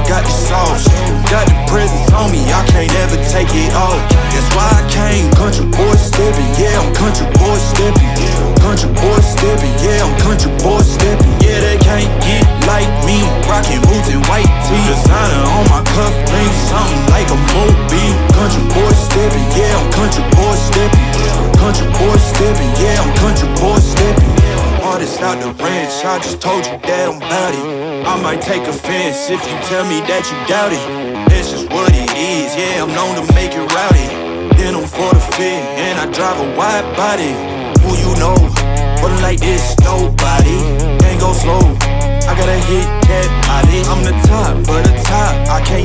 got the sauce. Got the presence on me, I can't ever take it off. That's why I came country boy stepping. Yeah, I'm country boy stepping. Country boy stepping, yeah, I'm country boy stepping. Yeah, they can't get like me. Rockin' boots and white tee. Designer on my cuff links, something like a Moby. Country boy stepping, yeah, I'm country boy stepping. Country boy stepping, yeah, I'm country boy stepping. Artist out the ranch, I just told you that I'm bout it. I might take offense if you tell me that you doubt it. That's just what it is, yeah, I'm known to make it rowdy. Then I'm for the fit, and I drive a wide body. Who you know, rolling like this, nobody. Can't go slow, I gotta hit that body. I'm the top of the top, I can't